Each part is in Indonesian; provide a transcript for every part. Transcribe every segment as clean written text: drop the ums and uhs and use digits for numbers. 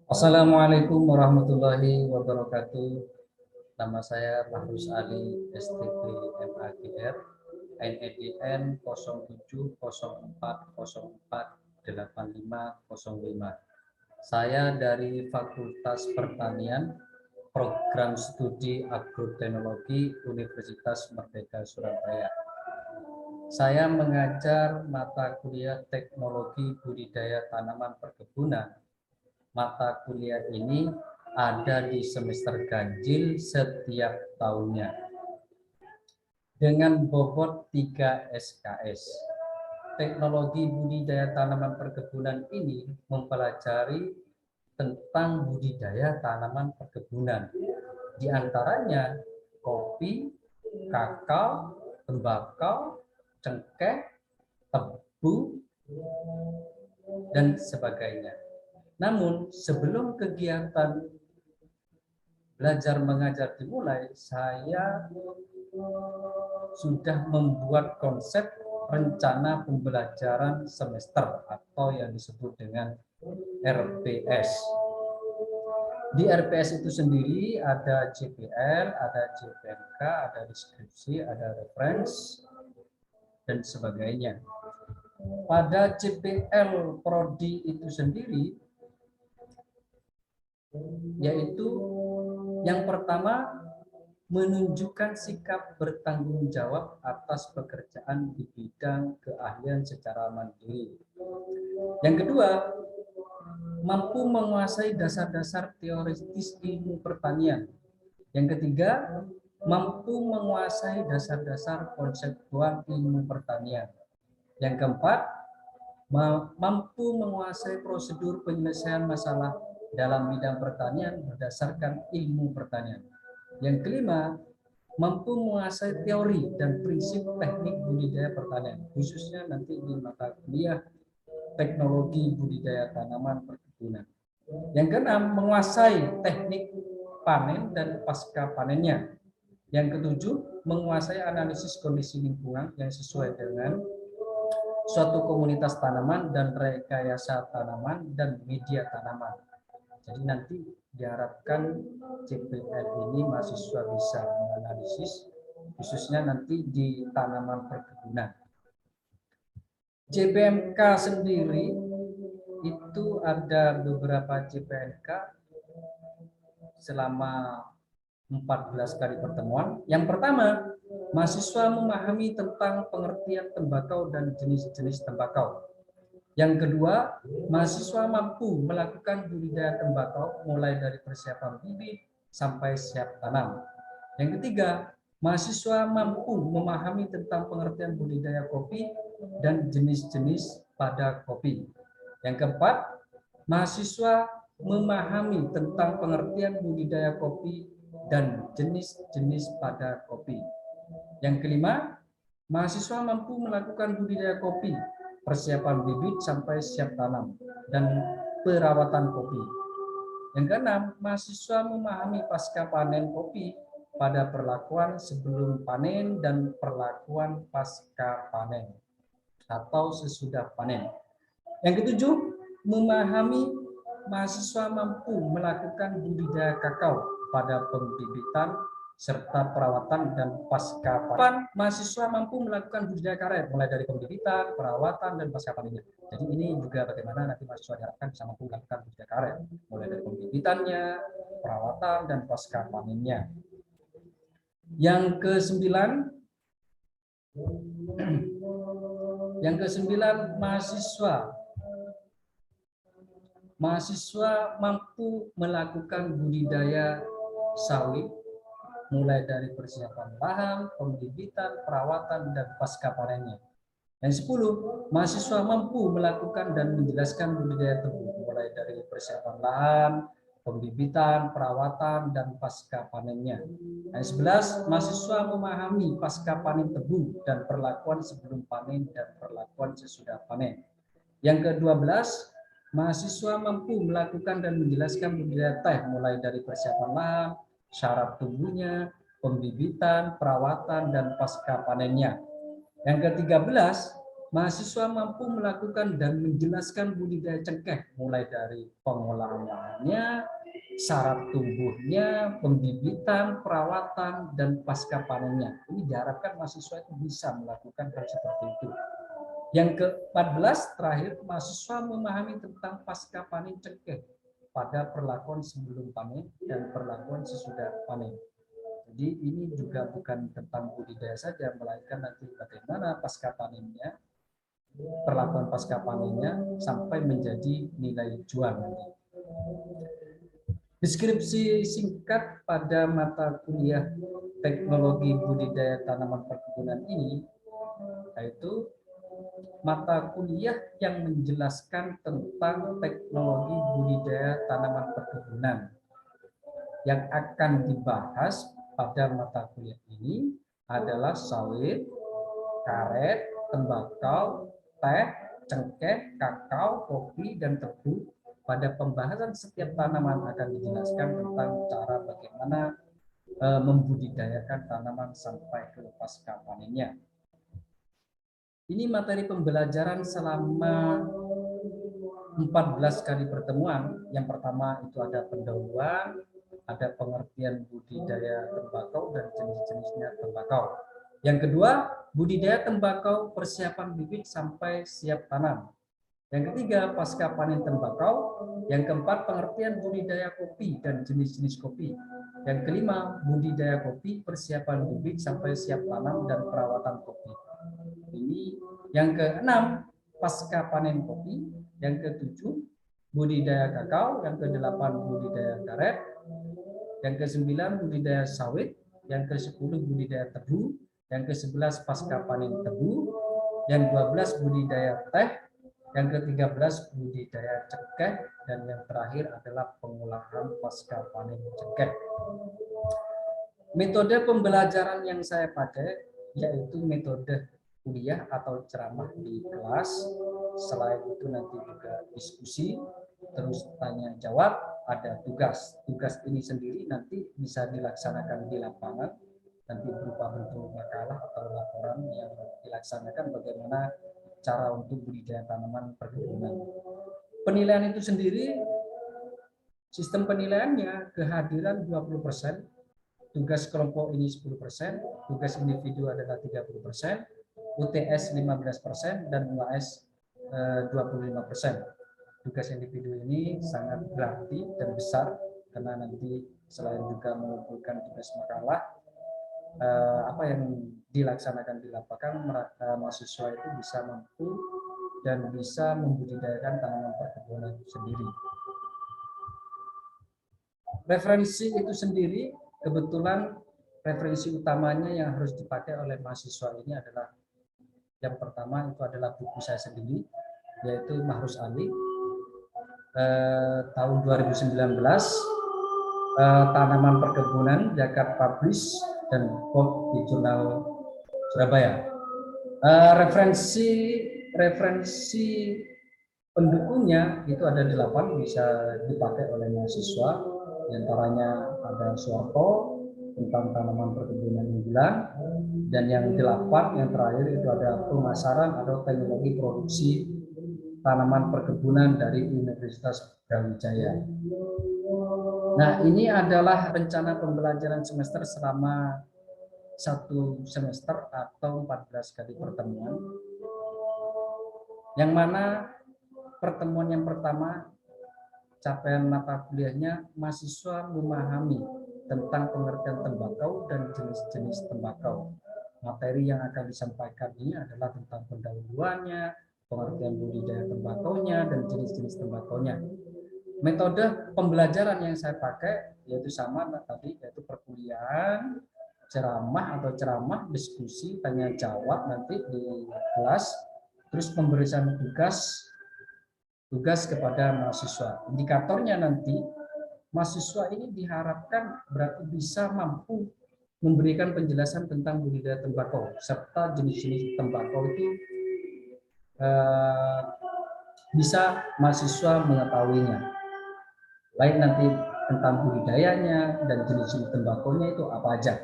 Assalamualaikum warahmatullahi wabarakatuh. Nama saya Fahruz Ali, STP MAGR, NEDN 0704048505. Saya dari Fakultas Pertanian, Program Studi Agroteknologi Universitas Merdeka Surabaya. Saya mengajar mata kuliah Teknologi Budidaya Tanaman Perkebunan. Mata kuliah ini ada di semester ganjil setiap tahunnya dengan bobot 3 SKS. Teknologi budidaya tanaman perkebunan ini mempelajari tentang budidaya tanaman perkebunan, di antaranya kopi, kakao, tembakau, cengkeh, tebu, dan sebagainya. Namun sebelum kegiatan belajar mengajar dimulai, saya sudah membuat konsep rencana pembelajaran semester atau yang disebut dengan RPS. Di RPS itu sendiri ada CPL, ada CPNK, ada deskripsi, ada reference, dan sebagainya. Pada CPL Prodi itu sendiri, yaitu yang pertama, menunjukkan sikap bertanggung jawab atas pekerjaan di bidang keahlian secara mandiri. Yang kedua, mampu menguasai dasar-dasar teoritis ilmu pertanian. Yang ketiga, mampu menguasai dasar-dasar konseptual ilmu pertanian. Yang keempat, mampu menguasai prosedur penyelesaian masalah dalam bidang pertanian berdasarkan ilmu pertanian. Yang kelima, mampu menguasai teori dan prinsip teknik budidaya pertanian, khususnya nanti di mata kuliah teknologi budidaya tanaman perkebunan. Yang keenam, menguasai teknik panen dan pasca panennya. Yang ketujuh, menguasai analisis kondisi lingkungan yang sesuai dengan suatu komunitas tanaman dan rekayasa tanaman dan media tanaman. Jadi nanti diharapkan CPL ini mahasiswa bisa menganalisis, khususnya nanti di tanaman perkebunan. CPMK sendiri itu ada beberapa CPMK selama 14 kali pertemuan. Yang pertama, mahasiswa memahami tentang pengertian tembakau dan jenis-jenis tembakau. Yang kedua, mahasiswa mampu melakukan budidaya tembakau mulai dari persiapan bibit sampai siap tanam. Yang ketiga, mahasiswa mampu memahami tentang pengertian budidaya kopi dan jenis-jenis pada kopi. Yang keempat, mahasiswa memahami tentang pengertian budidaya kopi dan jenis-jenis pada kopi. Yang kelima, mahasiswa mampu melakukan budidaya kopi, persiapan bibit sampai siap tanam, dan perawatan kopi. Yang keenam, mahasiswa memahami pasca panen kopi pada perlakuan sebelum panen dan perlakuan pasca panen atau sesudah panen. Yang ketujuh, memahami mahasiswa mampu melakukan budidaya kakao pada pembibitan serta perawatan dan pasca panen. Mahasiswa mampu melakukan budidaya karet mulai dari pembibitan, perawatan, dan pasca panennya. Jadi ini juga bagaimana nanti mahasiswa diharapkan bisa mampu melakukan budidaya karet mulai dari pembibitannya, perawatan, dan pasca panennya. Yang kesembilan, mahasiswa mampu melakukan budidaya sawit mulai dari persiapan lahan, pembibitan, perawatan, dan pasca panennya. Yang 10, mahasiswa mampu melakukan dan menjelaskan budidaya tebu mulai dari persiapan lahan, pembibitan, perawatan, dan pasca panennya. Yang 11, mahasiswa memahami pasca panen tebu dan perlakuan sebelum panen dan perlakuan sesudah panen. Yang ke-12, mahasiswa mampu melakukan dan menjelaskan budidaya teh mulai dari persiapan lahan, syarat tumbuhnya, pembibitan, perawatan, dan pasca panennya. Yang ke-13, mahasiswa mampu melakukan dan menjelaskan budidaya cengkeh mulai dari pengolahan lahannya, syarat tumbuhnya, pembibitan, perawatan, dan pasca panennya. Ini diharapkan mahasiswa itu bisa melakukan hal seperti itu. Yang ke-14 terakhir, mahasiswa memahami tentang pasca panen cengkeh pada perlakuan sebelum panen dan perlakuan sesudah panen. Jadi ini juga bukan tentang budidaya saja, melainkan nanti bagaimana pasca panennya, perlakuan pasca panennya sampai menjadi nilai jual. Deskripsi singkat pada mata kuliah teknologi budidaya tanaman perkebunan ini yaitu mata kuliah yang menjelaskan tentang teknologi budidaya tanaman perkebunan. Yang akan dibahas pada mata kuliah ini adalah sawit, karet, tembakau, teh, cengkeh, kakao, kopi, dan tebu. Pada pembahasan setiap tanaman akan dijelaskan tentang cara bagaimana membudidayakan tanaman sampai ke pasca panennya. Ini materi pembelajaran selama 14 kali pertemuan. Yang pertama itu ada pendahuluan, ada pengertian budidaya tembakau dan jenis-jenisnya tembakau. Yang kedua, budidaya tembakau persiapan bibit sampai siap tanam. Yang ketiga, pasca panen tembakau. Yang keempat, pengertian budidaya kopi dan jenis-jenis kopi. Yang kelima, budidaya kopi, persiapan bibit sampai siap tanam dan perawatan kopi. Ini yang keenam, pasca panen kopi. Yang ketujuh, budidaya kakao. Yang kedelapan, budidaya karet. Yang kesembilan, budidaya sawit. Yang ke-10, budidaya tebu. Yang ke-11, pasca panen tebu. Yang 12, budidaya teh. Yang ke-13 budidaya cengkeh, dan yang terakhir adalah pengolahan pasca panen cengkeh. Metode pembelajaran yang saya pakai yaitu metode kuliah atau ceramah di kelas. Selain itu nanti juga diskusi, terus tanya jawab, ada tugas. Tugas ini sendiri nanti bisa dilaksanakan di lapangan, nanti berupa bentuk makalah atau laporan yang dilaksanakan bagaimana cara untuk budidaya tanaman perkebunan. Penilaian itu sendiri, sistem penilaiannya kehadiran 20%, tugas kelompok ini 10%, tugas individu adalah 30%, UTS 15%, dan UAS 25%. Tugas individu ini sangat berarti dan besar karena nanti selain juga mengumpulkan tugas makalah, apa yang dilaksanakan di lapangan, mahasiswa itu bisa mampu dan bisa membudidayakan tanaman perkebunan itu sendiri. Referensi itu sendiri, kebetulan referensi utamanya yang harus dipakai oleh mahasiswa ini adalah yang pertama itu adalah buku saya sendiri, yaitu Mahrus Ali, tahun 2019, Tanaman Perkebunan, Jakarta Publish, dan Pop di Jurnal Surabaya. Referensi pendukungnya itu ada 8, bisa dipakai oleh mahasiswa. Di antaranya ada Suarto tentang tanaman perkebunan unggulan, dan yang 8 yang terakhir itu ada pemasaran atau teknologi produksi tanaman perkebunan dari Universitas Brawijaya. Nah, ini adalah rencana pembelajaran semester selama 1 semester atau 14 kali pertemuan. Yang mana pertemuan yang pertama, capaian mata kuliahnya mahasiswa memahami tentang pengertian tembakau dan jenis-jenis tembakau. Materi yang akan disampaikan ini adalah tentang pendahuluannya, pengertian budidaya tembakaunya, dan jenis-jenis tembakaunya. Metode pembelajaran yang saya pakai yaitu sama tadi, yaitu perkuliahan, ceramah, diskusi, tanya jawab nanti di kelas, terus pemberian tugas kepada mahasiswa. Indikatornya nanti mahasiswa ini diharapkan berarti bisa mampu memberikan penjelasan tentang budidaya tembakau serta jenis-jenis tembakau itu bisa mahasiswa mengetahuinya. Lain nanti tentang budidayanya dan jenis-jenis tembakonya itu apa aja.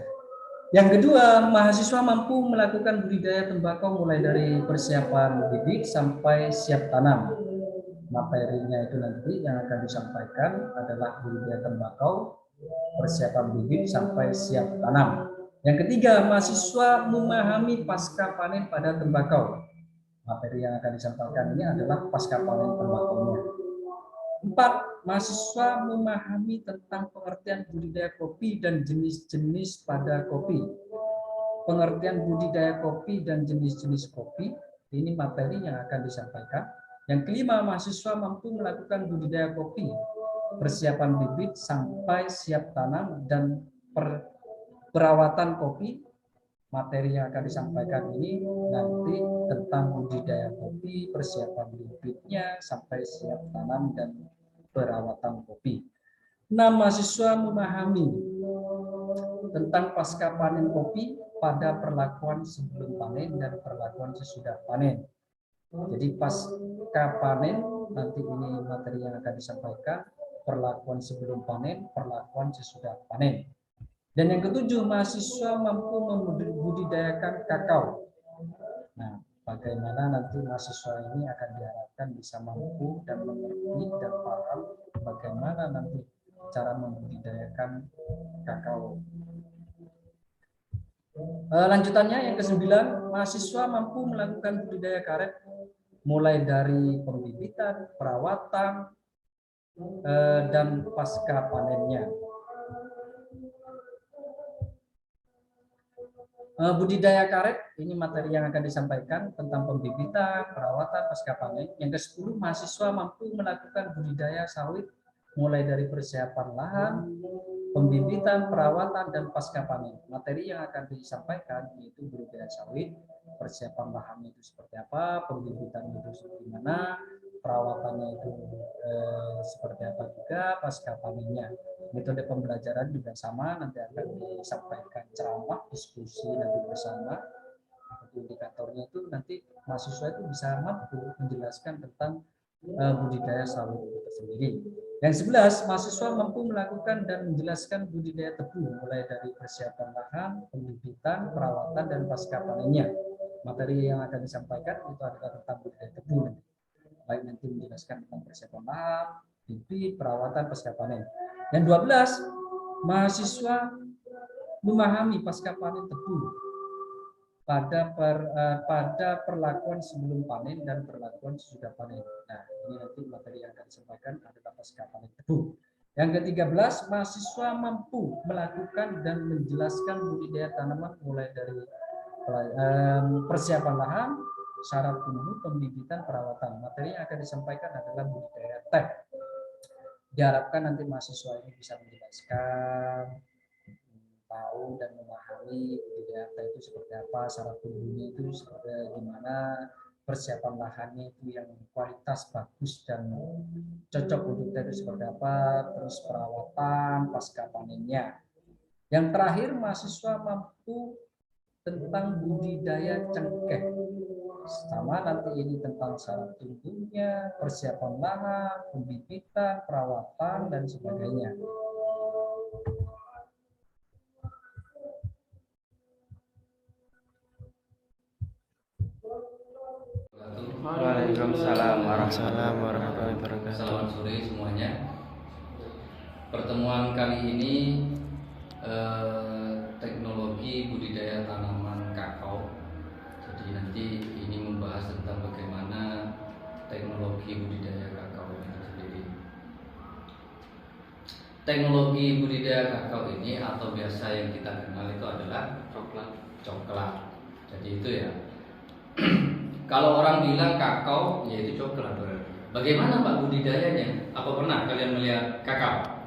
Yang kedua, mahasiswa mampu melakukan budidaya tembakau mulai dari persiapan bibit sampai siap tanam. Materinya itu nanti yang akan disampaikan adalah budidaya tembakau, persiapan bibit sampai siap tanam. Yang ketiga, mahasiswa memahami pasca panen pada tembakau. Materi yang akan disampaikan ini adalah pasca panen tembakaunya. 4. Mahasiswa memahami tentang pengertian budidaya kopi dan jenis-jenis pada kopi. Pengertian budidaya kopi dan jenis-jenis kopi, ini materi yang akan disampaikan. Yang kelima, mahasiswa mampu melakukan budidaya kopi, persiapan bibit sampai siap tanam dan perawatan kopi. Materi yang akan disampaikan ini nanti tentang budidaya kopi, persiapan bibitnya sampai siap tanam dan perawatan kopi. 6. Mahasiswa memahami tentang pasca panen kopi pada perlakuan sebelum panen dan perlakuan sesudah panen. Jadi pasca panen nanti ini materi yang akan disampaikan, perlakuan sebelum panen, perlakuan sesudah panen. Dan yang ketujuh, mahasiswa mampu membudidayakan kakao. Nah, bagaimana nanti mahasiswa ini akan diharapkan bisa mampu dan mengerti dan paham bagaimana nanti cara membudidayakan kakao. Lanjutannya yang ke-9, mahasiswa mampu melakukan budidaya karet mulai dari pembibitan, perawatan, dan pasca panennya. Budidaya karet, ini materi yang akan disampaikan tentang pembibitan, perawatan, pasca panen. Yang ke-10, mahasiswa mampu melakukan budidaya sawit mulai dari persiapan lahan, pembibitan, perawatan, dan pasca panen. Materi yang akan disampaikan yaitu budidaya sawit, persiapan lahannya itu seperti apa, pembibitan itu seperti mana, perawatannya itu seperti apa juga, pasca panennya. Metode pembelajaran juga sama, nanti akan disampaikan ceramah, diskusi nanti bersama. Indikatornya itu nanti mahasiswa itu bisa mampu menjelaskan tentang budidaya sawit itu sendiri. Yang 11, mahasiswa mampu melakukan dan menjelaskan budidaya tebu mulai dari persiapan lahan, pembibitan, perawatan, dan pasca panennya. Materi yang akan disampaikan itu adalah tentang budidaya tebu, baik nanti menjelaskan tentang persiapan lahan, bibit, perawatan, pasca panen. Yang 12, mahasiswa memahami pasca panen tebu pada perlakuan sebelum panen dan perlakuan sesudah panen. Nah, ini nanti materi yang akan disampaikan adalah pasca panen tebu. Yang ke-13, mahasiswa mampu melakukan dan menjelaskan budidaya tanaman mulai dari persiapan lahan, syarat tumbuh, pembibitan, perawatan. Materi yang akan disampaikan adalah budidaya teh. Diharapkan nanti mahasiswa ini bisa menjelaskan, tahu dan memahami budidaya teh itu seperti apa, syarat tumbuhnya itu seperti gimana, persiapan lahannya itu yang kualitas bagus dan cocok untuk teh itu seperti apa, terus perawatan pasca panennya. Yang terakhir, mahasiswa mampu tentang budidaya cengkeh. Sama nanti ini tentang syarat tumbuhnya, persiapan lahan, pembibitan, perawatan, dan sebagainya. Waalaikumsalam warahmatullahi wabarakatuh. Selamat sore semuanya. Pertemuan kali ini teknologi budidaya tanaman kakao. Jadi nanti ini membahas tentang bagaimana teknologi budidaya kakao itu sendiri. Teknologi budidaya kakao ini atau biasa yang kita kenal itu adalah coklat. Jadi itu ya. Kalau orang bilang kakao, yaitu coklat. Bagaimana Pak budidayanya? Apa pernah kalian melihat kakao?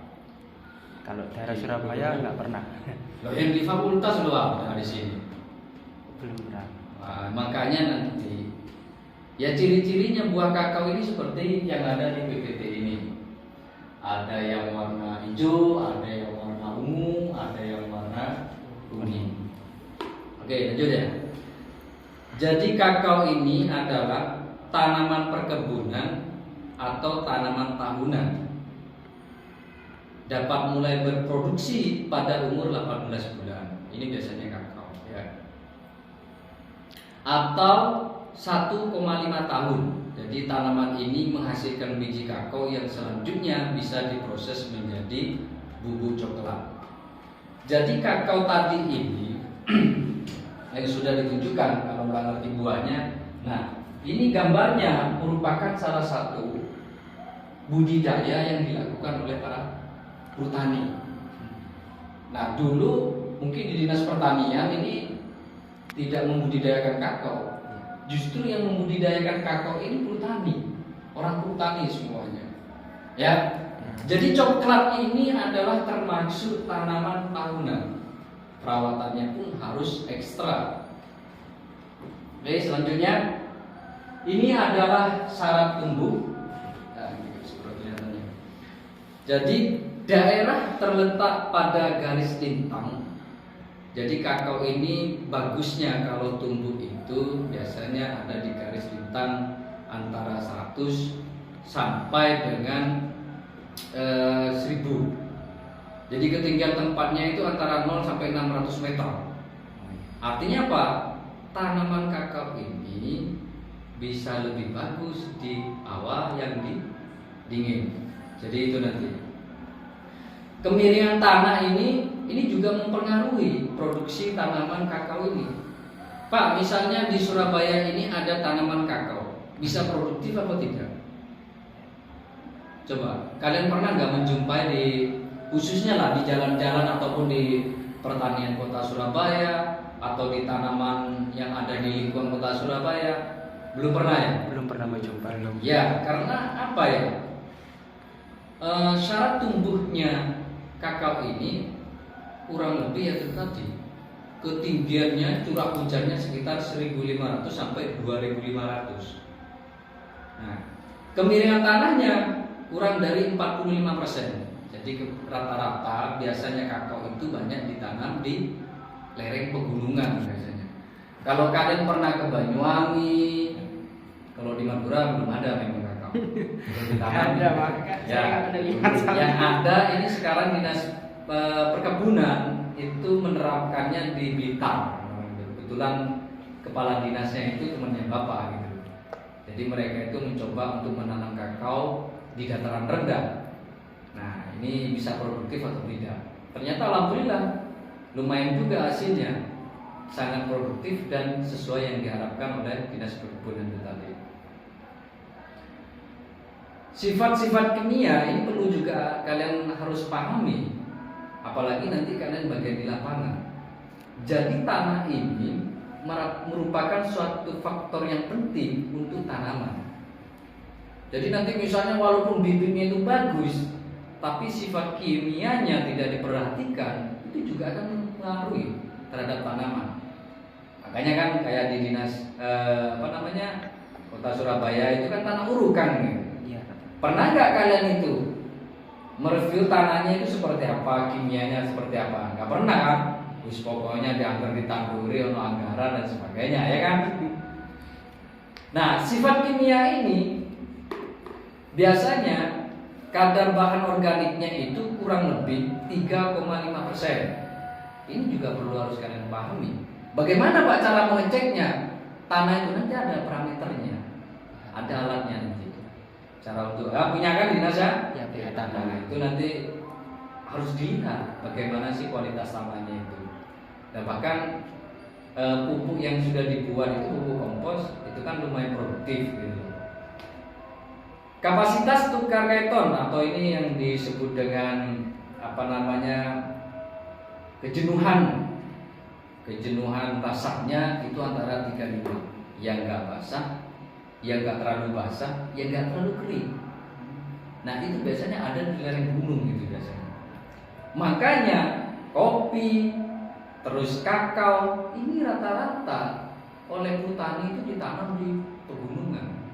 Kalau daerah Surabaya nggak pernah. Loh, yang di fakultas loh ada di sini. Belum pernah. Nah, makanya nanti ya ciri-cirinya buah kakao ini seperti yang ada di PPT ini. Ada yang warna hijau, ada yang warna ungu, ada yang warna kuning. Oke, lanjut ya. Jadi kakao ini adalah tanaman perkebunan atau tanaman tahunan. Dapat mulai berproduksi pada umur 18 bulan. Ini biasanya kakao ya. Atau 1,5 tahun. Jadi tanaman ini menghasilkan biji kakao yang selanjutnya bisa diproses menjadi bubuk coklat. Jadi kakao tadi ini yang sudah ditunjukkan, kalau nggak ngerti buahnya. Nah, ini gambarnya merupakan salah satu budidaya yang dilakukan oleh para petani. Nah, dulu mungkin di Dinas Pertanian ini tidak membudidayakan kakao. Justru yang membudidayakan kakao ini petani, orang petani semuanya. Ya. Jadi coklat ini adalah termasuk tanaman tahunan. Perawatannya pun harus ekstra. Oke, selanjutnya ini adalah syarat tumbuh. Nah, ini seperti kelihatannya. Jadi daerah terletak pada garis lintang. Jadi kakao ini bagusnya kalau tumbuh itu biasanya ada di garis lintang antara 100 sampai dengan 1000. Jadi ketinggian tempatnya itu antara 0 sampai 600 meter. Artinya apa? Tanaman kakao ini bisa lebih bagus di bawah yang dingin. Jadi itu nanti. Kemiringan tanah ini juga mempengaruhi produksi tanaman kakao ini. Pak, misalnya di Surabaya ini ada tanaman kakao, bisa produktif atau tidak? Coba, kalian pernah nggak menjumpai di khususnya lah di jalan-jalan ataupun di pertanian kota Surabaya atau di tanaman yang ada di lingkungan kota Surabaya? Belum pernah ya? Belum pernah menjumpai. Ya, karena apa ya? Syarat tumbuhnya kakao ini kurang lebih ya tadi ketinggiannya curah hujannya sekitar 1.500 sampai 2.500. Nah, kemiringan tanahnya kurang dari 45%. Jadi rata-rata biasanya kakao itu banyak ditanam di lereng pegunungan biasanya. Kalau kalian pernah ke Banyuwangi, kalau di Madura belum ada memang kakao. Ada, Pak. Ya, yang ada ini sekarang dinas perkebunan itu menerapkannya di Blitar. Kebetulan kepala dinasnya itu temannya bapak gitu. Jadi mereka itu mencoba untuk menanam kakao di dataran rendah. Nah, ini bisa produktif atau tidak? Ternyata alhamdulillah lumayan juga hasilnya, sangat produktif dan sesuai yang diharapkan oleh dinas perkebunan itu tadi. Sifat-sifat kimia ini perlu juga kalian harus pahami, apalagi nanti kalian bagian di lapangan. Jadi tanah ini merupakan suatu faktor yang penting untuk tanaman. Jadi nanti misalnya walaupun bibitnya itu bagus, tapi sifat kimianya tidak diperhatikan, itu juga akan mempengaruhi terhadap tanaman. Makanya kan kayak di dinas kota Surabaya itu kan tanah urukan gitu. Iya. Pernah nggak kalian itu mereview tanahnya itu seperti apa, kimianya seperti apa? Nggak pernah kan? Terus pokoknya dianggar ditanduri ono anggaran dan sebagainya, ya kan? Nah, sifat kimia ini biasanya kadar bahan organiknya itu kurang lebih 3,5%. Ini juga perlu harus kalian pahami. Bagaimana Pak cara mengeceknya? Tanah itu nanti ada parameternya, ada alatnya nanti. Cara untuk punya kan dinas ya? Ya, punya Nah, tanah. itu nanti harus dilihat bagaimana sih kualitas tanahnya itu. Dan bahkan pupuk yang sudah dibuat itu pupuk kompos itu kan lumayan produktif gitu. Kapasitas tukar keton atau ini yang disebut dengan kejenuhan rasanya itu antara 35, yang nggak basah, yang nggak terlalu basah, yang nggak terlalu kering. Nah itu biasanya ada di lereng gunung gitu biasanya. Makanya kopi, terus kakao ini rata-rata oleh petani itu ditanam di pegunungan.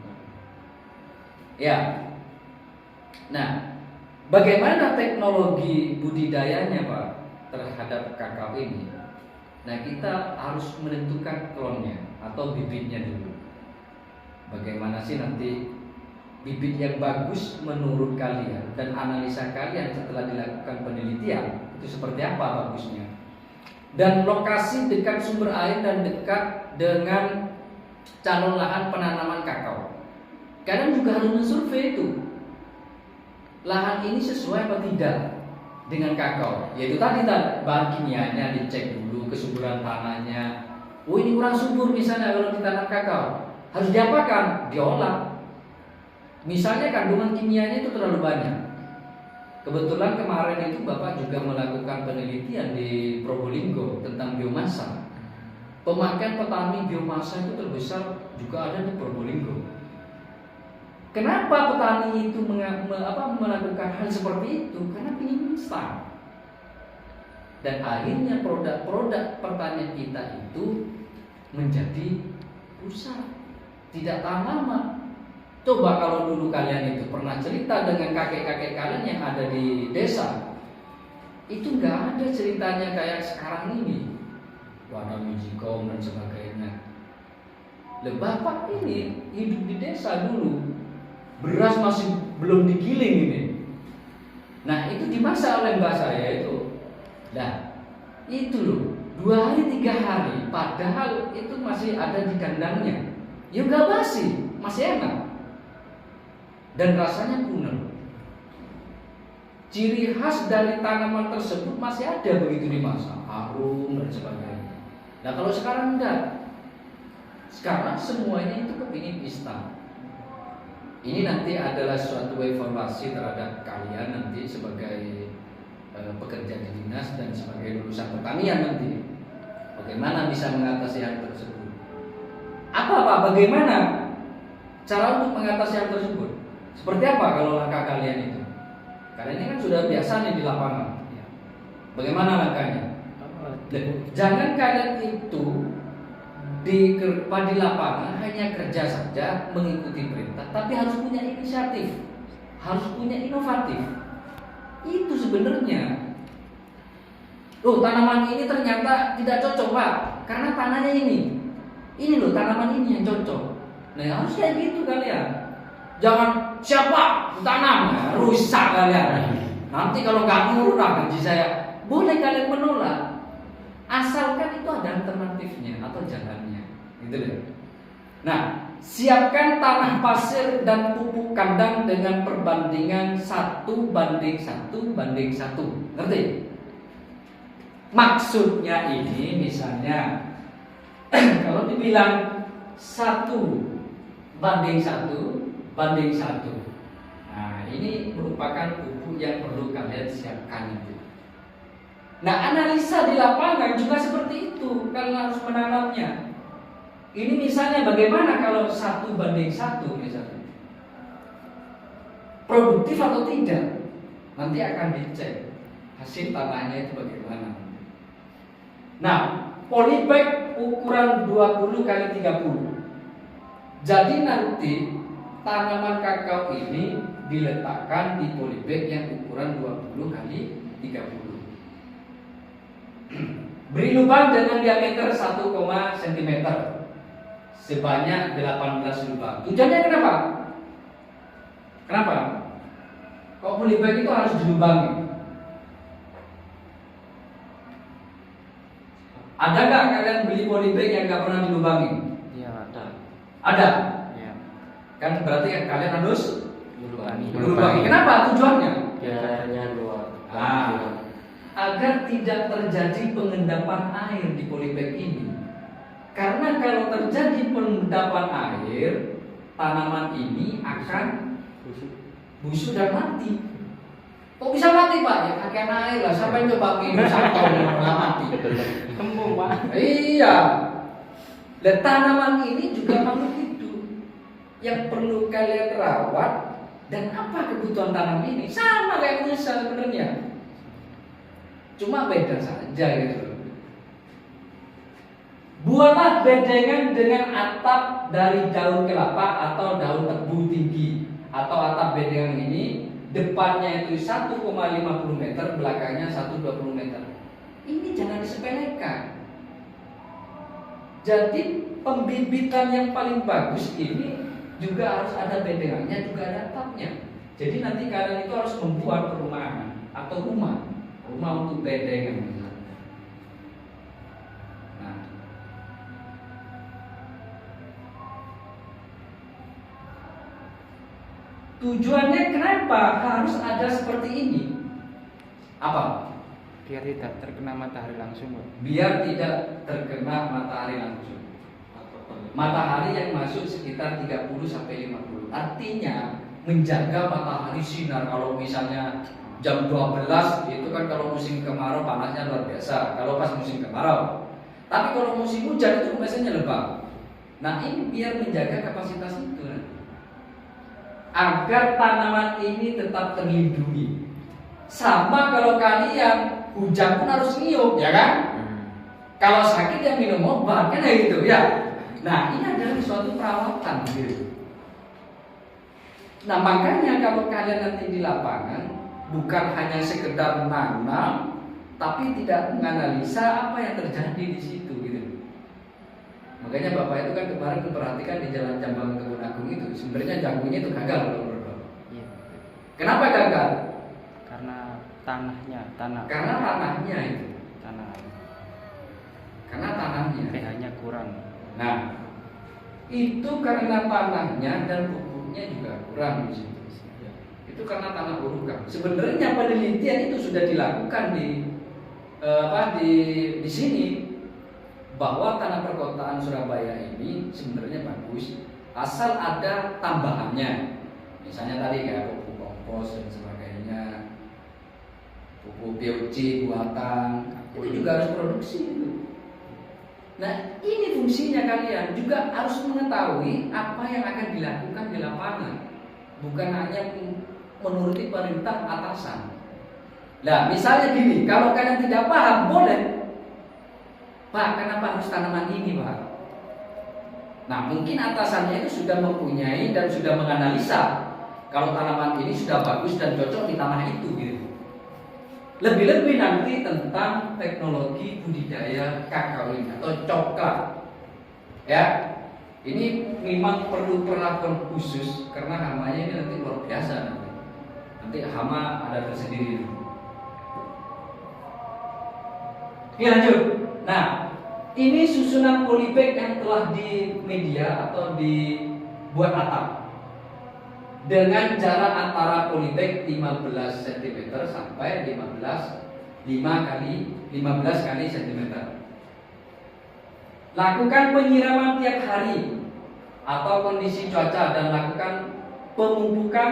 Ya. Nah, bagaimana teknologi budidayanya Pak terhadap kakao ini? Nah, kita harus menentukan klonnya atau bibitnya dulu. Bagaimana sih nanti bibit yang bagus menurut kalian dan analisa kalian setelah dilakukan penelitian itu seperti apa bagusnya? dan lokasi dekat sumber air dan dekat dengan calon lahan penanaman kakao. Kadang juga harus mensurvei itu lahan ini sesuai apa tidak dengan kakao. Yaitu tadi bahan kimianya dicek dulu, kesuburan tanahnya. Oh ini kurang subur misalnya kalau ditanam kakao, harus diapakan? Diolah. Misalnya kandungan kimianya itu terlalu banyak. Kebetulan kemarin itu Bapak juga melakukan penelitian di Probolinggo tentang biomasa. Pemakaian petani biomasa itu terbesar juga ada di Probolinggo. Kenapa petani itu melakukan hal seperti itu? Karena ingin instan. Dan akhirnya produk-produk pertanian kita itu menjadi rusak, tidak tahan lama. Coba kalau dulu kalian itu pernah cerita dengan kakek-kakek kalian yang ada di desa, itu nggak ada ceritanya kayak sekarang ini, warna Magicom dan sebagainya. Bapak ini hidup di desa dulu, beras masih belum digiling ini. Nah itu dimasak oleh mbak saya itu. Nah itu loh, 2 hari 3 hari, padahal itu masih ada di kandangnya. Ya nggak basi, masih enak. Dan rasanya kuno. Ciri khas dari tanaman tersebut masih ada begitu dimasak, harum dan sebagainya. Nah kalau sekarang enggak. Sekarang semuanya itu kepingin instan. Ini nanti adalah suatu evaluasi terhadap kalian nanti sebagai pekerja di dinas dan sebagai lulusan pertanian nanti. Bagaimana bisa mengatasi hal tersebut? Bagaimana cara untuk mengatasi hal tersebut? Seperti apa kalau langkah kalian itu? Karena ini kan sudah biasa nih di lapangan. Bagaimana langkahnya? Jangan kalian itu di lapangan hanya kerja saja mengikuti perintah, tapi harus punya inisiatif, harus punya inovatif. Itu sebenarnya. Tanaman ini ternyata tidak cocok Pak, karena tanahnya ini. Ini loh tanaman ini yang cocok. Nah harus kayak gitu kalian. Jangan siapa tanam rusak kalian. Nanti kalau nggak nurut gaji saya, boleh kalian menolak, asalkan itu ada alternatifnya atau jalannya, gitu deh. Nah, siapkan tanah pasir dan pupuk kandang dengan perbandingan 1:1:1. Ngerti? Maksudnya ini misalnya kalau dibilang 1:1. Nah, ini merupakan pupuk yang perlu kalian siapkan itu. Nah, analisa di lapangan juga seperti itu. Kalian harus menanamnya. Ini misalnya bagaimana kalau 1:1 misalnya, produktif atau tidak? Nanti akan dicek hasil tanahnya itu bagaimana. Nah, polybag ukuran 20x30. Jadi nanti tanaman kakao ini diletakkan di polybag yang ukuran 20x30. Beri lubang dengan diameter 1, cm sebanyak 18 lubang. Tujuannya kenapa? Kok polybag itu harus dilubangi? Ada nggak kalian beli polybag yang nggak pernah dilubangi? Iya ada. Ada. Iya. Kan berarti kalian harus Dilubangi. Kenapa tujuannya? Biar airnya keluar. Agar tidak terjadi pengendapan air di polybag ini. Karena kalau terjadi pengendapan air, tanaman ini akan busuk dan mati. Kok bisa mati Pak? Ya kakean air lah. Sampai coba minum 1 tahun nggak mati. Kembung Pak. Iya. Dan tanaman ini juga makhluk hidup yang perlu kalian rawat. Dan apa kebutuhan tanam ini? Sama kayak manusia sebenarnya. Cuma beda saja gitu. Buatlah bedengan dengan atap dari daun kelapa atau daun tebu tinggi. Atau atap bedengan ini depannya itu 1,50 meter, belakangnya 1,20 meter. Ini jangan disepelekan. Jadi pembibitan yang paling bagus ini juga harus ada bedengannya, juga ada atapnya. Jadi nanti kalian itu harus membuat perumahan atau rumah untuk bedengan. Tujuannya kenapa harus ada seperti ini? Apa? Biar tidak terkena matahari langsung, Pak. Biar tidak terkena matahari langsung. Matahari yang masuk sekitar 30 sampai 50. Artinya menjaga matahari sinar. Kalau misalnya jam 12 itu kan kalau musim kemarau panasnya luar biasa. Kalau pas musim kemarau. Tapi kalau musim hujan itu biasanya lembab. Nah, ini biar menjaga kapasitas itu agar tanaman ini tetap terlindungi. Sama kalau kalian hujan pun harus nyium, ya kan? Kalau sakit yang minum obat kan gitu ya. Nah, ini adalah suatu perawatan gitu. Nah, makanya kalau kalian nanti di lapangan bukan hanya sekedar nanam, tapi tidak menganalisa apa yang terjadi di situ gitu. Makanya Bapak itu kan kemarin memperhatikan di Jalan Jambang Kebun Agung itu, sebenarnya jagungnya itu gagal loh, Bro. Iya. Kenapa gagal? Karena tanah. Karena tanahnya itu. Tanah. Karena tanahnya. pH-nya kurang. Nah, itu karena tanahnya dan pupuknya juga kurang di situ. Itu karena tanah urukan. Sebenarnya penelitian itu sudah dilakukan di sini bahwa tanah perkotaan Surabaya ini sebenarnya bagus asal ada tambahannya. Misalnya tadi kayak pupuk kompos dan sebagainya, pupuk bioci buatan, itu juga harus produksi gitu. Nah, ini fungsinya kalian juga harus mengetahui apa yang akan dilakukan di lapangan, bukan hanya menuruti perintah atasan. Nah, misalnya gini, kalau kalian tidak paham, boleh, Pak, kenapa harus tanaman ini, Pak? Nah, mungkin atasannya itu sudah mempunyai dan sudah menganalisa kalau tanaman ini sudah bagus dan cocok di tanah itu, gitu. Lebih-lebih nanti tentang teknologi budidaya kakao ini atau coklat, ya. Ini memang perlu perlakuan khusus karena hamanya ini nanti luar biasa nanti. Nanti hama ada tersendiri. Oke, lanjut. Nah, ini susunan polybag yang telah di media atau dibuat atap dengan jarak antara polybag 15 cm sampai 15 kali cm. Lakukan penyiraman tiap hari atau kondisi cuaca dan lakukan pemupukan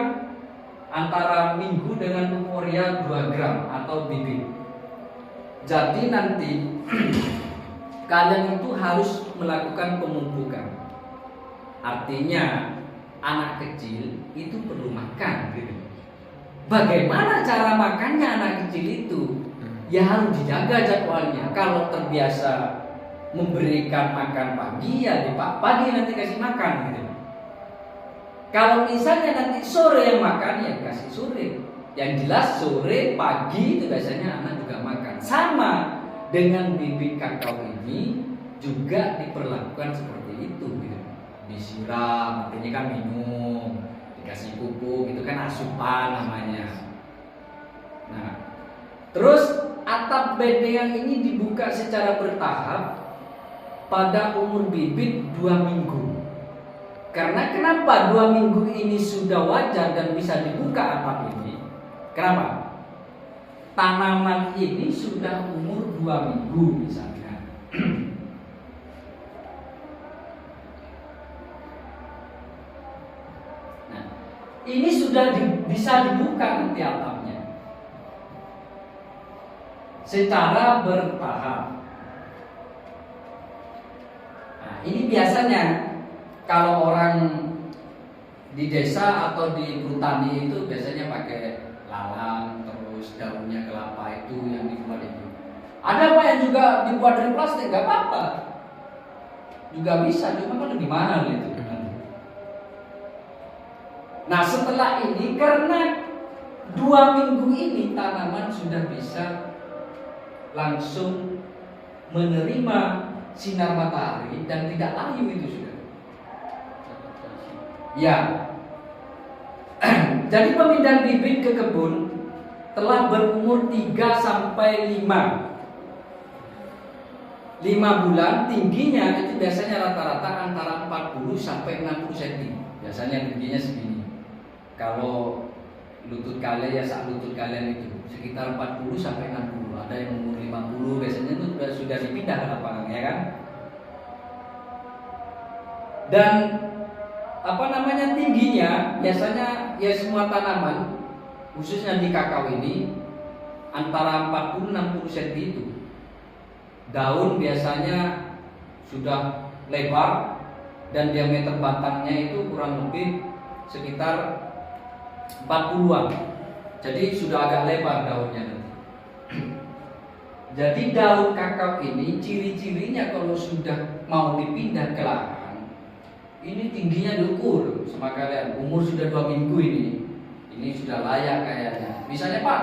antara minggu dengan pupuk urea 2 gram atau bibit. Jadi nanti kalian itu harus melakukan pemupukan. Artinya anak kecil itu perlu makan gitu. Bagaimana cara makannya anak kecil itu? Ya harus dijaga jadwalnya. Kalau terbiasa memberikan makan pagi, ya di pagi nanti kasih makan gitu. Kalau misalnya nanti sore yang makan, ya kasih sore. Yang jelas sore, pagi itu biasanya anak juga makan. Sama dengan bibit kakao ini juga diperlakukan seperti itu gitu. Disiram, artinya kan minum, dikasih pupuk, itu kan asupan namanya. Nah, terus atap bedengan ini dibuka secara bertahap pada umur bibit 2 minggu. Karena kenapa 2 minggu ini sudah wajar dan bisa dibuka atap ini? Kenapa? Tanaman ini sudah umur 2 minggu misalnya. Nah, ini sudah bisa dibuka nanti atapnya secara bertahap. Nah, ini biasanya kalau orang di desa atau di pertani itu biasanya pakai lalang, terus daunnya kelapa itu yang dibuat itu. Ada apa yang juga dibuat dari plastik, nggak apa-apa, juga bisa, cuma kan lebih mahal itu. Nah, setelah ini karena 2 minggu ini tanaman sudah bisa langsung menerima sinar matahari dan tidak layu itu sudah. Ya. Jadi pemindahan bibit ke kebun telah berumur 3 sampai 5 bulan, tingginya itu biasanya rata-rata antara 40 sampai 60 cm. Biasanya tingginya segini. Kalau lutut kalian ya sak lutut kalian itu sekitar 40 sampai 60. Ada yang umur 50 biasanya itu sudah dipindah ke lapangan ya kan. Dan apa namanya tingginya biasanya ya semua tanaman khususnya di kakao ini antara 40-60 cm itu. Daun biasanya sudah lebar dan diameter batangnya itu kurang lebih sekitar 40-an. Jadi sudah agak lebar daunnya nanti. Jadi daun kakao ini ciri-cirinya kalau sudah mau dipindah ke lahan, ini tingginya diukur sama kalian. Umur sudah 2 minggu ini sudah layak kayaknya. Misalnya Pak,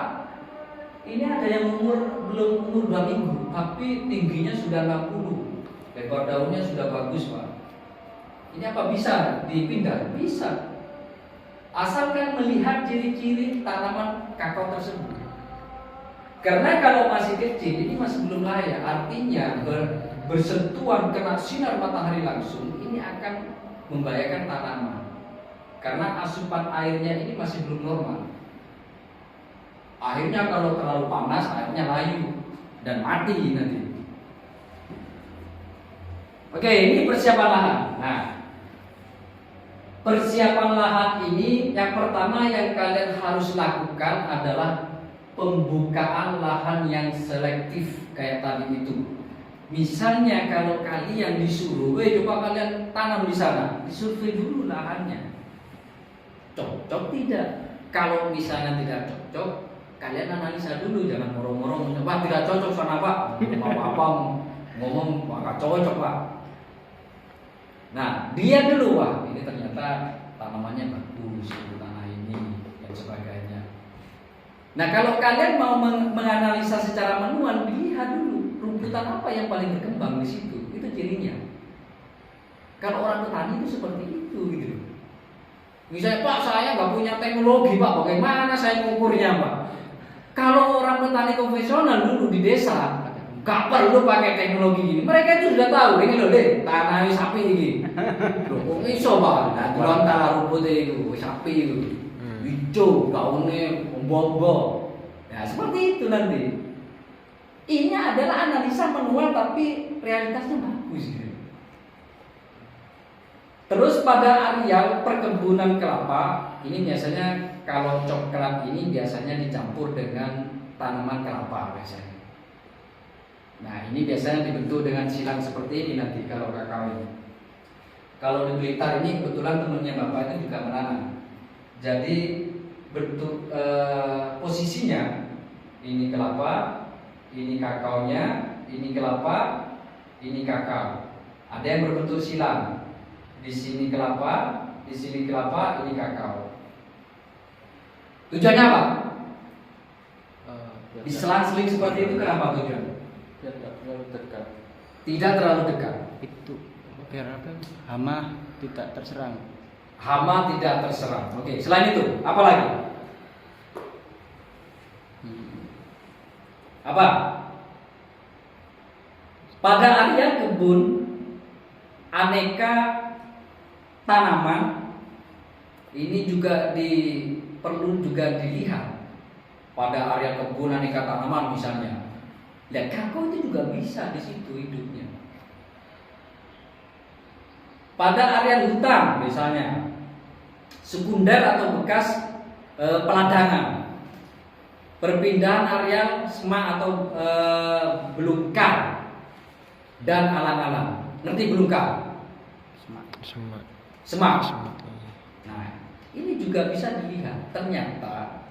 ini ada yang belum umur 2 minggu, tapi tingginya sudah 60, lebar daunnya sudah bagus Pak. Ini apa bisa dipindah? Bisa. Asalkan melihat ciri-ciri tanaman kakao tersebut. Karena kalau masih kecil ini masih belum layak, artinya bersentuhan kena sinar matahari langsung ini akan membahayakan tanaman. Karena asupan airnya ini masih belum normal. Akhirnya kalau terlalu panas airnya layu dan mati nanti. Oke, ini persiapan lahan. Nah, persiapan lahan ini yang pertama yang kalian harus lakukan adalah pembukaan lahan yang selektif kayak tadi itu. Misalnya kalau kalian disuruh, coba kalian tanam di sana, disurvei dulu lahannya. Cocok tidak? Kalau misalnya tidak cocok, kalian analisa dulu, jangan morong-morong. Pak tidak cocok sana Pak, mau apa ngomong nggak cocok Pak. Nah, dia dulu wah ini ternyata tanamannya bagus di tanah ini dan sebagainya. Nah, kalau kalian mau menganalisa secara manual, dilihat dulu rumputan apa yang paling berkembang di situ. Itu cirinya. Kalau orang petani itu seperti itu gitu. Misalnya Pak, saya nggak punya teknologi Pak, bagaimana saya mengukurnya Pak? Kalau orang petani konvensional dulu di desa, nggak perlu pakai teknologi ini. Mereka itu sudah tahu, ini loh deh, tanah sapi ini. Loh, kok iso Pak? Nah, lontar rumput itu, sapi itu, hijau, daunnya ombok-ombok. Nah, seperti itu nanti. Ini adalah analisa manual tapi realitasnya bagus. Gitu. Terus pada areal perkebunan kelapa, ini biasanya kalau coklat ini biasanya dicampur dengan tanaman kelapa biasanya. Nah, ini biasanya dibentuk dengan silang seperti ini nanti kalau kakao ini. Kalau di Blitar ini kebetulan temennya Bapak itu juga menanam. Jadi bentuk posisinya ini kelapa, ini kakaonya, ini kelapa, ini kakao. Ada yang berbentuk silang. Di sini kelapa, di sini kelapa, ini kakao. Tujuannya apa? Diselang-seling seperti itu kenapa tujuan? Tidak terlalu dekat. Tidak terlalu dekat. Itu biar apa? Hama tidak terserang. Hama tidak terserang. Oke, selain itu apa lagi? Apa? Pada area kebun aneka tanaman ini juga perlu juga dilihat. Pada area kebun aneka tanaman misalnya, lihat kakao itu juga bisa di situ hidupnya. Pada area hutan misalnya, sekunder atau bekas peladangan, perpindahan areal semak atau belukar dan alang-alang. Ngerti belukar? Semak. Nah, ini juga bisa dilihat. Ternyata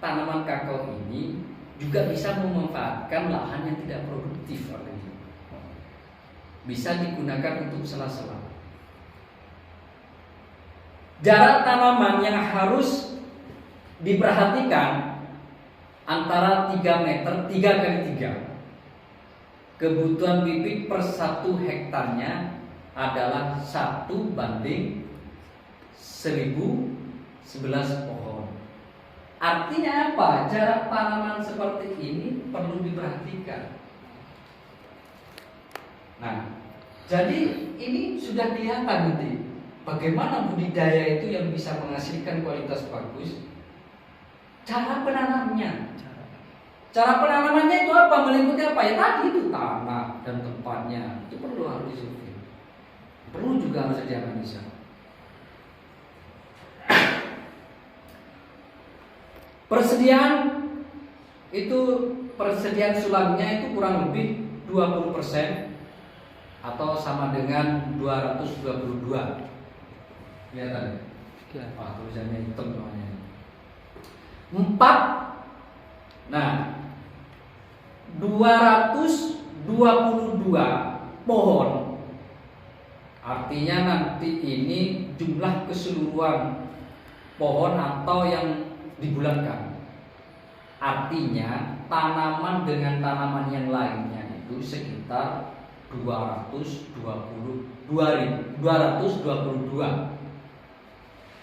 tanaman kakao ini juga bisa memanfaatkan lahan yang tidak produktif artinya. Bisa digunakan untuk sela-sela. Jarak tanaman yang harus diperhatikan antara 3 meter 3x3. Kebutuhan bibit per 1 hektarnya adalah 1:1011 pohon. Artinya apa? Jarak tanaman seperti ini perlu diperhatikan. Nah, jadi ini sudah kelihatan nanti bagaimana budidaya itu yang bisa menghasilkan kualitas bagus? Cara penanamnya. Cara penanamannya itu apa? Meliputi apa? Ya tadi itu tanah dan tempatnya. Itu perlu harus disurvei. Perlu juga harus dianalisa. Persediaan sulamnya itu kurang lebih 20% atau sama dengan 222. Kelihatan ya? Wah, tulisannya hitam soalnya. 4. Nah, 222 pohon. Artinya nanti ini jumlah keseluruhan pohon atau yang dibulatkan. Artinya tanaman dengan tanaman yang lainnya itu sekitar 222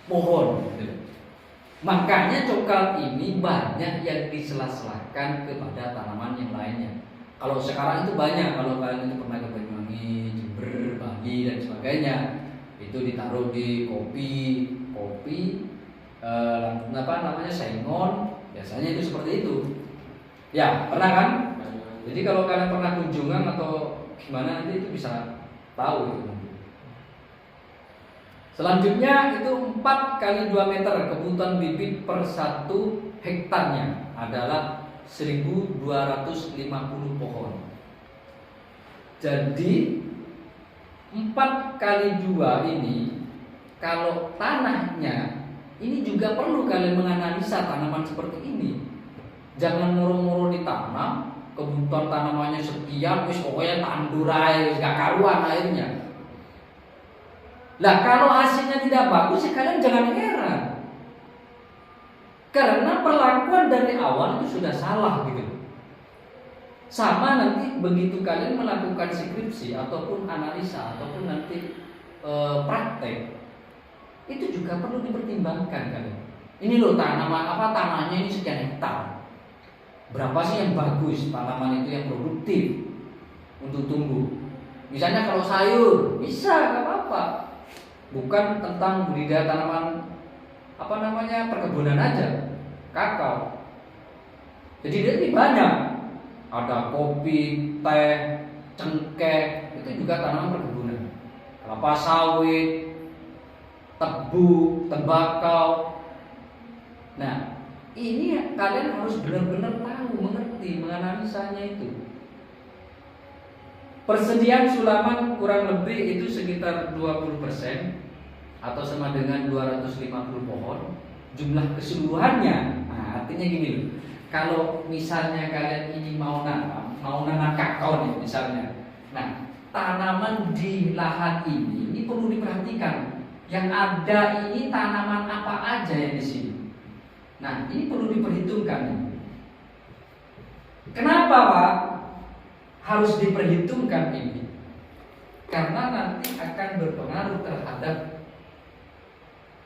pohon. Makanya coklat ini banyak yang disela-selakan kepada tanaman yang lainnya. Kalau sekarang itu banyak, kalau kalian itu pernah ke Banyuwangi, Jember, Bali dan sebagainya, itu ditaruh di kopi, sengon, biasanya itu seperti itu. Ya, pernah kan? Jadi kalau kalian pernah kunjungan atau gimana nanti itu bisa tahu itu. Selanjutnya itu 4 kali 2 meter kebutuhan bibit per 1 hektarnya adalah 1.250 pohon. Jadi 4 kali 2 ini kalau tanahnya ini juga perlu kalian menganalisa tanaman seperti ini. Jangan muru-muru ditanam, kebutuhan tanamannya sekian, pokoknya tandur aja, gak karuan airnya. Lah kalau hasilnya tidak bagus, kalian jangan heran. Karena perlakuan dari awal itu sudah salah gitu. Sama nanti begitu kalian melakukan skripsi ataupun analisa ataupun nanti praktek, itu juga perlu dipertimbangkan kalian. Ini loh tanahnya ini sekian hektar. Berapa sih yang bagus tanaman itu yang produktif untuk tumbuh? Misalnya kalau sayur bisa, gak apa-apa. Bukan tentang budidaya tanaman perkebunan aja, kakao. Jadi dia ini banyak, ada kopi, teh, cengkeh, itu juga tanaman perkebunan. Kelapa sawit, tebu, tembakau. Nah, ini kalian harus benar-benar tahu, mengerti, menganalisanya itu. Persediaan sulaman kurang lebih itu sekitar 20% atau sama dengan 250 pohon. Jumlah keseluruhannya, nah artinya gini loh. Kalau misalnya kalian ini mau nanam kakao nih misalnya. Nah, tanaman di lahan ini perlu diperhatikan. Yang ada ini tanaman apa aja yang di sini. Nah, ini perlu diperhitungkan. Kenapa, Pak? Harus diperhitungkan ini karena nanti akan berpengaruh terhadap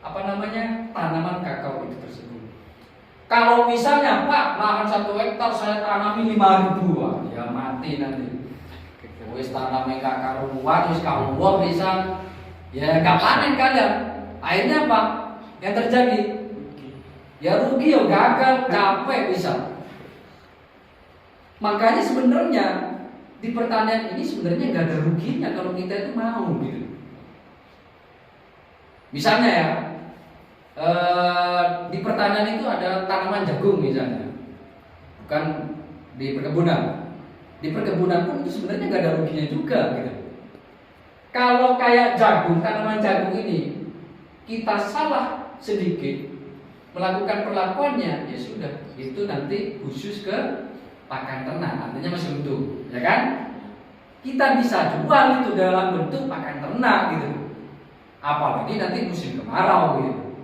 tanaman kakao itu tersebut. Kalau misalnya Pak lahan 1 hektar saya tanami 5.000, ya mati nanti. Wis tanamnya gak karuan, wis kawuh bisa, ya gak panen kalian. Akhirnya apa? Yang terjadi? Ya rugi, ya gagal, capek bisa. Makanya sebenarnya di pertanian ini sebenarnya nggak ada ruginya kalau kita itu mau gitu. Misalnya ya, di pertanian itu ada tanaman jagung misalnya, bukan di perkebunan. Di perkebunan pun itu sebenarnya nggak ada ruginya juga gitu. Kalau kayak jagung, tanaman jagung ini kita salah sedikit melakukan perlakuannya, ya sudah, itu nanti khusus ke pakan ternak, artinya masih utuh, ya kan? Kita bisa jual itu dalam bentuk pakan ternak gitu. Apalagi nanti musim kemarau gitu.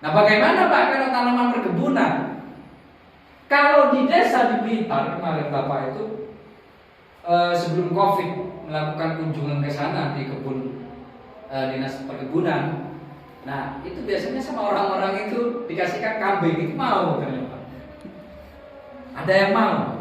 Nah, bagaimana Pak kalau tanaman perkebunan? Kalau di desa di Blitar kemarin Bapak itu sebelum Covid melakukan kunjungan ke sana di kebun dinas perkebunan. Nah, itu biasanya sama orang-orang itu dikasihkan kambing, itu mau ternyata. Ada yang mau.